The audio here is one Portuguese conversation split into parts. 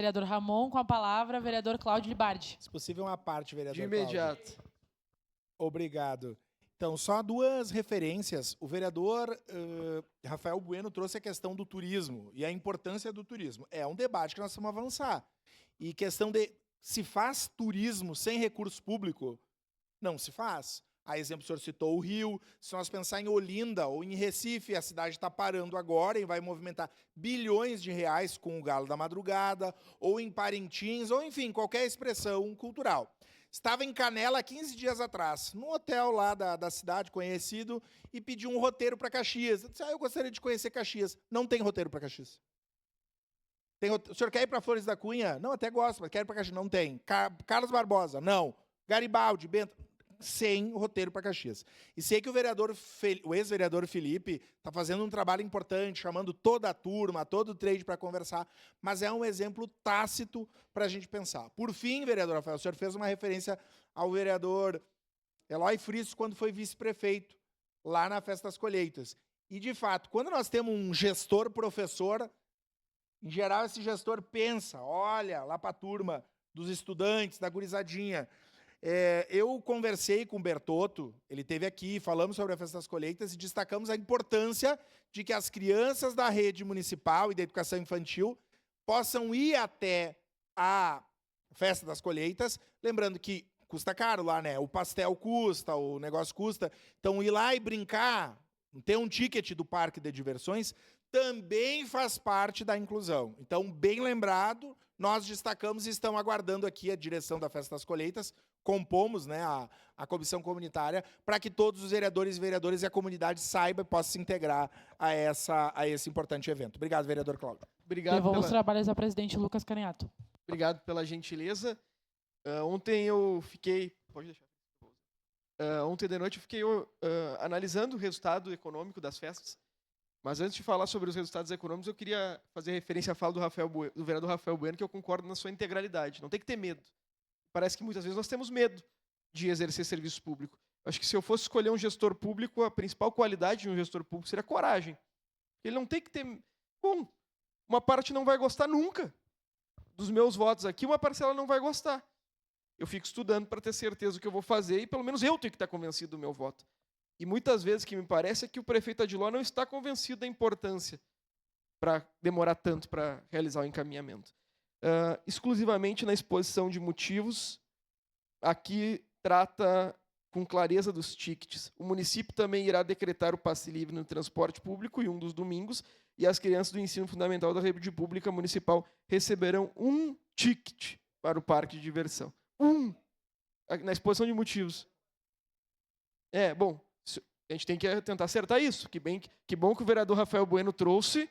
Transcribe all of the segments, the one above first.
Vereador Ramon, com a palavra, vereador Cláudio Libardi. Se possível, uma parte, vereador De imediato. Cláudio. Obrigado. Então, só duas referências. O vereador Rafael Bueno trouxe a questão do turismo e a importância do turismo. É um debate que nós vamos avançar. E questão de se faz turismo sem recurso público? Não se faz. A exemplo, o senhor citou o Rio. Se nós pensar em Olinda ou em Recife, a cidade está parando agora e vai movimentar bilhões de reais com o Galo da Madrugada, ou em Parintins, ou enfim, qualquer expressão cultural. Estava em Canela 15 dias atrás, num hotel lá da cidade, conhecido, e pedi um roteiro para Caxias. Eu disse, eu gostaria de conhecer Caxias. Não tem roteiro para Caxias. O senhor quer ir para Flores da Cunha? Não, até gosto, mas quero ir para Caxias. Não tem. Carlos Barbosa? Não. Garibaldi? Bento? Sem roteiro para Caxias. E sei que o ex-vereador Felipe está fazendo um trabalho importante, chamando toda a turma, todo o trade para conversar, mas é um exemplo tácito para a gente pensar. Por fim, vereador Rafael, o senhor fez uma referência ao vereador Eloy Frisso quando foi vice-prefeito, lá na Festa das Colheitas. E, de fato, quando nós temos um gestor professor, em geral, esse gestor pensa, olha, lá para a turma dos estudantes, da gurizadinha. Eu conversei com o Bertotto, ele esteve aqui, falamos sobre a Festa das Colheitas e destacamos a importância de que as crianças da rede municipal e da educação infantil possam ir até a Festa das Colheitas, lembrando que custa caro lá, né? O pastel custa, o negócio custa, então ir lá e brincar, ter um ticket do parque de diversões, também faz parte da inclusão. Então, bem lembrado, nós destacamos e estamos aguardando aqui a direção da Festa das Colheitas, compomos, né, a comissão comunitária, para que todos os vereadores e vereadoras e a comunidade saiba e possa se integrar a esse importante evento. Obrigado, vereador Cláudio. Levou os trabalhos ao presidente Lucas Caneato. Obrigado pela gentileza. Ontem eu fiquei... Pode deixar. Ontem de noite eu fiquei analisando o resultado econômico das festas. Mas antes de falar sobre os resultados econômicos, eu queria fazer referência à fala do vereador Rafael Bueno, que eu concordo na sua integralidade. Não tem que ter medo. Parece que muitas vezes nós temos medo de exercer serviço público. Acho que se eu fosse escolher um gestor público, a principal qualidade de um gestor público seria coragem. Ele não tem que ter... Bom, uma parte não vai gostar nunca dos meus votos aqui, uma parcela não vai gostar. Eu fico estudando para ter certeza do que eu vou fazer e pelo menos eu tenho que estar convencido do meu voto. E muitas vezes o que me parece é que o prefeito Adiló não está convencido da importância para demorar tanto para realizar o encaminhamento. Exclusivamente na exposição de motivos, aqui trata com clareza dos tickets. O município também irá decretar o passe livre no transporte público em um dos domingos e as crianças do ensino fundamental da rede pública municipal receberão um ticket para o parque de diversão. Na exposição de motivos. Bom, a gente tem que tentar acertar isso. Que bom que o vereador Rafael Bueno trouxe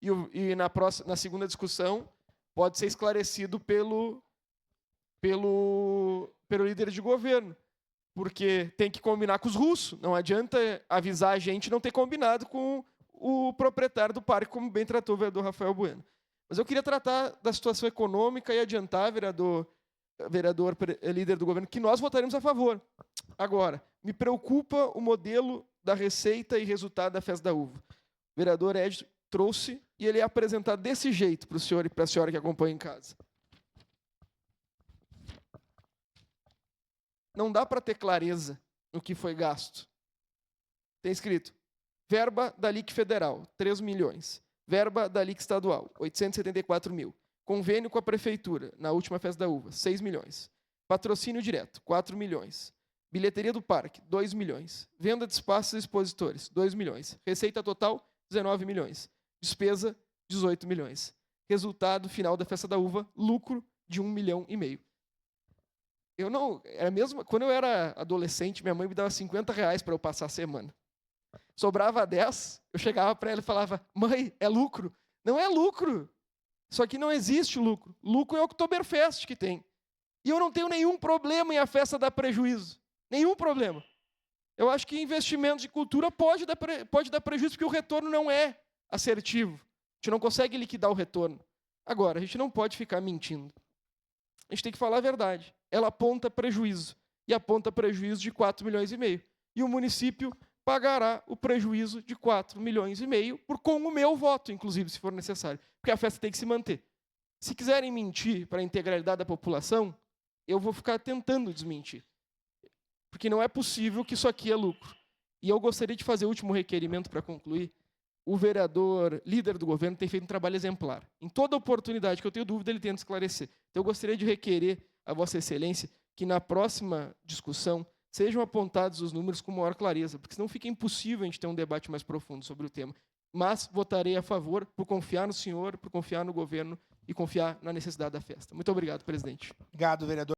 e na segunda discussão pode ser esclarecido pelo líder de governo. Porque tem que combinar com os russos. Não adianta avisar a gente não ter combinado com o proprietário do parque, como bem tratou o vereador Rafael Bueno. Mas eu queria tratar da situação econômica e adiantar, vereador líder do governo, que nós votaremos a favor. Agora, me preocupa o modelo da receita e resultado da Festa da Uva. O vereador Edson trouxe e ele é apresentado desse jeito para o senhor e para a senhora que acompanha em casa. Não dá para ter clareza no que foi gasto. Tem escrito, verba da LIC federal, 3 milhões. Verba da LIC estadual, 874 mil. Convênio com a prefeitura, na última Festa da Uva, 6 milhões. Patrocínio direto, 4 milhões. Bilheteria do parque, 2 milhões. Venda de espaços expositores, 2 milhões. Receita total, 19 milhões. Despesa, 18 milhões. Resultado final da Festa da Uva, lucro de 1,5 milhão. Quando eu era adolescente, minha mãe me dava 50 reais para eu passar a semana. Sobrava 10, eu chegava para ela e falava, mãe, é lucro? Não é lucro. Só que não existe lucro. Lucro é o Oktoberfest que tem. E eu não tenho nenhum problema em a festa dar prejuízo. Nenhum problema. Eu acho que investimento de cultura pode dar prejuízo porque o retorno não é assertivo. A gente não consegue liquidar o retorno. Agora, a gente não pode ficar mentindo. A gente tem que falar a verdade. Ela aponta prejuízo. E aponta prejuízo de 4,5 milhões. E o município pagará o prejuízo de 4,5 milhões com o meu voto, inclusive, se for necessário. Porque a festa tem que se manter. Se quiserem mentir para a integralidade da população, eu vou ficar tentando desmentir. Porque não é possível que isso aqui é lucro. E eu gostaria de fazer o último requerimento para concluir. O vereador, líder do governo, tem feito um trabalho exemplar. Em toda oportunidade que eu tenho dúvida, ele tenta esclarecer. Então, eu gostaria de requerer a Vossa Excelência que, na próxima discussão, sejam apontados os números com maior clareza, porque senão fica impossível a gente ter um debate mais profundo sobre o tema. Mas votarei a favor por confiar no senhor, por confiar no governo e confiar na necessidade da festa. Muito obrigado, presidente. Obrigado, vereador.